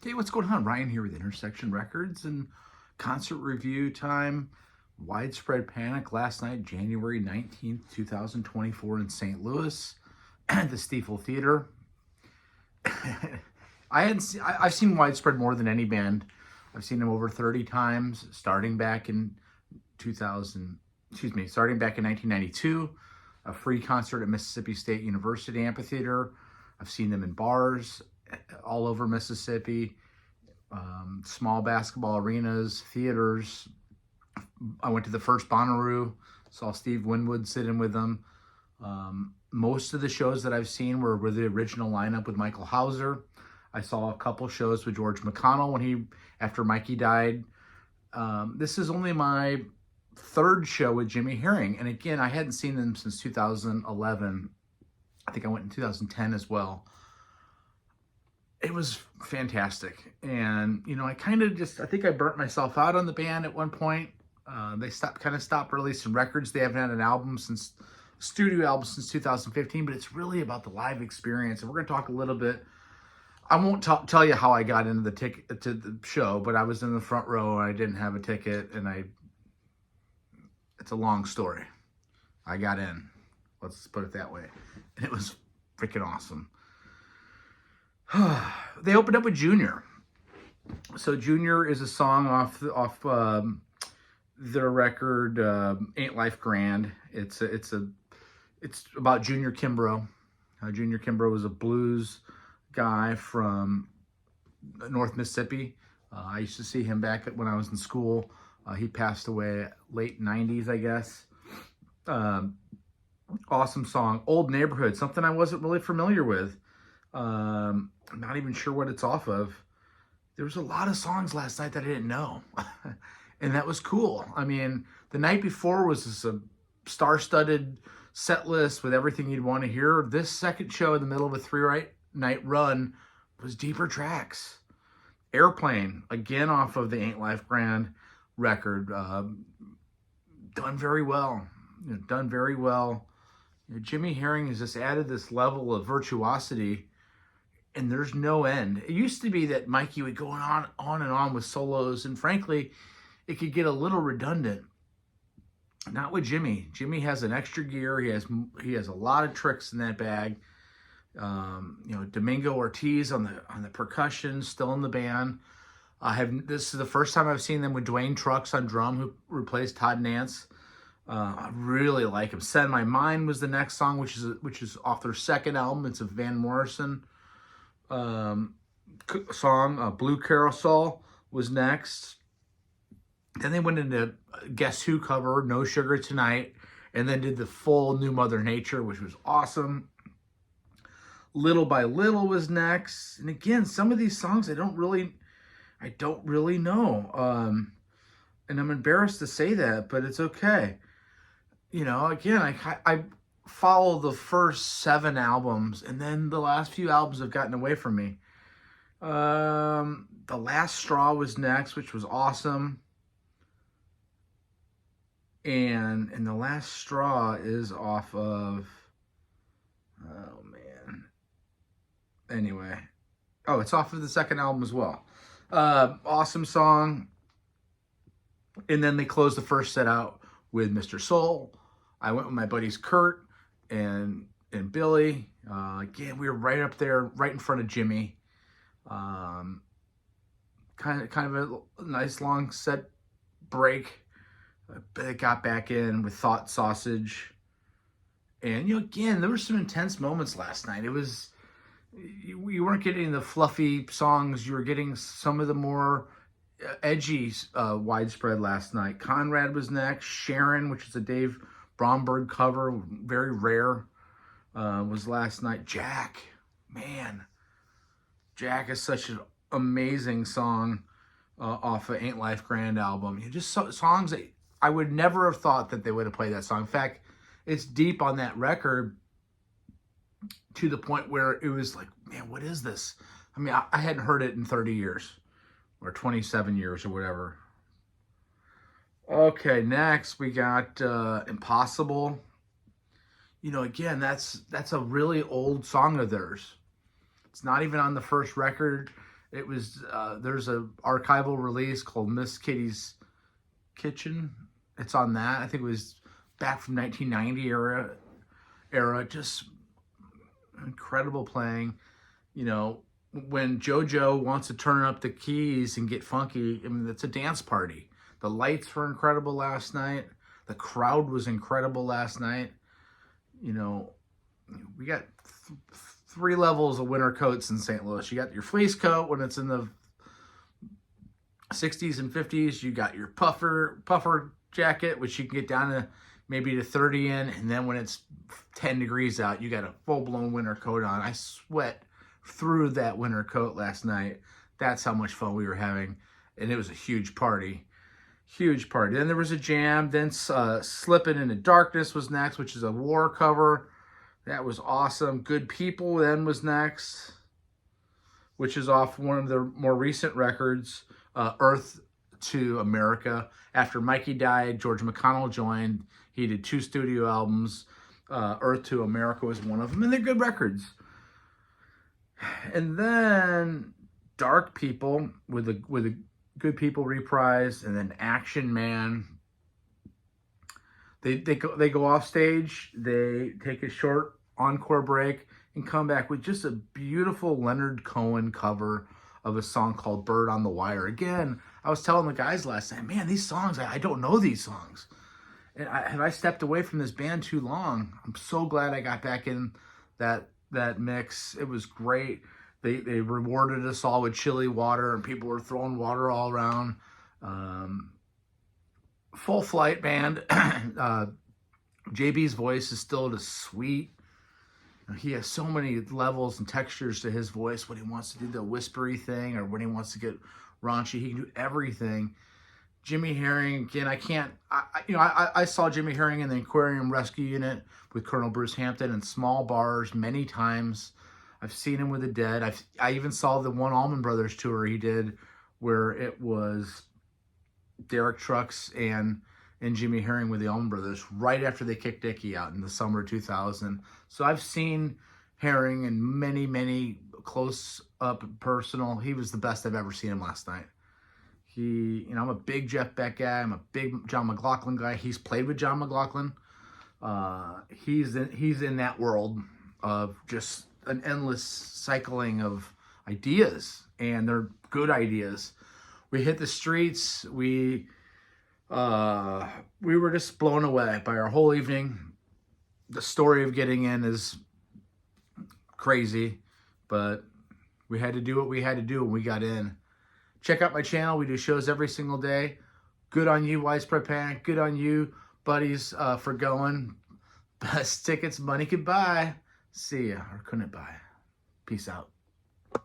Hey, what's going on? Ryan here with Intersection Records and concert review time. Widespread Panic last night, January 19th, 2024 in St. Louis at the Stiefel Theater. I've seen Widespread more than any band. I've seen them over 30 times, starting back in 1992, a free concert at Mississippi State University Amphitheater. I've seen them in bars all over Mississippi, small basketball arenas, theaters. I went to the first Bonnaroo, saw Steve Winwood sit in with them. Most of the shows that I've seen were with the original lineup with Michael Hauser. I saw a couple shows with George McConnell after Mikey died. This is only my third show with Jimmy Herring. And again, I hadn't seen them since 2011. I think I went in 2010 as well. It was fantastic. And, I think I burnt myself out on the band at one point. They stopped releasing records. They haven't had an studio album since 2015, but it's really about the live experience. And we're going to talk a little bit. I won't tell you how I got into the ticket to the show, but I was in the front row and I didn't have a ticket, and it's a long story. I got in. Let's put it that way. And it was freaking awesome. They opened up with Junior. So Junior is a song off their record, Ain't Life Grand. It's about Junior Kimbrough. Junior Kimbrough was a blues guy from North Mississippi. I used to see him back when I was in school. He passed away late 90s, I guess. Awesome song. Old Neighborhood, something I wasn't really familiar with. I'm not even sure what it's off of. There was a lot of songs last night that I didn't know. And that was cool. I mean, the night before was a star-studded set list with everything you'd want to hear. This second show in the middle of a three-night run was deeper tracks. Airplane, again off of the Ain't Life Grand record. Done very well. Jimmy Herring has just added this level of virtuosity, and there's no end. It used to be that Mikey would go on and on with solos, and frankly, it could get a little redundant. Not with Jimmy. Jimmy has an extra gear. He has a lot of tricks in that bag. Domingo Ortiz on the percussion, still in the band. This is the first time I've seen them with Dwayne Trucks on drum, who replaced Todd Nance. I really like him. Set in My Mind was the next song, which is off their second album. It's a Van Morrison song. Blue Carousel was next. Then they went into Guess Who cover, No Sugar Tonight, and then did the full New Mother Nature, which was awesome. Little by Little was next. And again, some of these songs I don't really know. And I'm embarrassed to say that, but it's okay. Again, I follow the first 7 albums, and then the last few albums have gotten away from me. The Last Straw was next, which was awesome. And The Last Straw is off of, oh man. Anyway. Oh, it's off of the second album as well. Awesome song. And then they closed the first set out with Mr. Soul. I went with my buddies Kurt and Billy. Again, we were right up there, right in front of Jimmy. Kind of a nice long set break. But it got back in with Thought Sausage. And, again, there were some intense moments last night. It was, you weren't getting the fluffy songs. You were getting some of the more edgy Widespread last night. Conrad was next. Sharon, which is a Dave Bromberg cover, very rare, was last night. Jack, man. Jack is such an amazing song off of Ain't Life Grand album. Just songs that I would never have thought that they would have played that song. In fact, it's deep on that record to the point where it was like, man, what is this? I mean, I hadn't heard it in 30 years or 27 years or whatever. Okay, next we got Impossible. Again, that's a really old song of theirs. It's not even on the first record. It was, there's a archival release called Miss Kitty's Kitchen. It's on that. I think it was back from 1990 era. Just incredible playing. You know, when JoJo wants to turn up the keys and get funky, I mean, it's a dance party. The lights were incredible last night. The crowd was incredible last night. You know, we got three levels of winter coats in St. Louis. You got your fleece coat when it's in the 60s and 50s. You got your puffer jacket, which you can get down to maybe to 30 in. And then when it's 10 degrees out, you got a full-blown winter coat on. I sweat through that winter coat last night. That's how much fun we were having. And it was a huge party. Huge party. Then there was a jam. Then Slippin' Into Darkness was next, which is a War cover. That was awesome. Good People then was next, which is off one of their more recent records, Earth to America. After Mikey died, George McConnell joined. He did 2 studio albums. Earth to America was one of them, and they're good records. And then Dark People with a Good People reprise, and then Action Man. They go off stage. They take a short encore break and come back with just a beautiful Leonard Cohen cover of a song called Bird on the Wire. Again, I was telling the guys last night, man, these songs, I don't know these songs. And have I stepped away from this band too long? I'm so glad I got back in that mix. It was great. They rewarded us all with chili water, and people were throwing water all around. Full Flight band. JB's voice is still just sweet. He has so many levels and textures to his voice. When he wants to do the whispery thing, or when he wants to get raunchy, he can do everything. Jimmy Herring, again, I saw Jimmy Herring in the Aquarium Rescue Unit with Colonel Bruce Hampton in small bars many times. I've seen him with the Dead. I even saw the one Allman Brothers tour he did, where it was Derek Trucks and Jimmy Herring with the Allman Brothers right after they kicked Dickie out in the summer of 2000. So I've seen Herring in many, many close up personal. He was the best I've ever seen him last night. I'm a big Jeff Beck guy. I'm a big John McLaughlin guy. He's played with John McLaughlin. He's in that world of just an endless cycling of ideas, and they're good ideas. We hit the streets. We were just blown away by our whole evening. The story of getting in is crazy, but we had to do what we had to do when we got in. Check out my channel. We do shows every single day. Good on you, Widespread Panic. Good on you, buddies, for going. Best tickets money could buy. See ya, or couldn't buy. Peace out.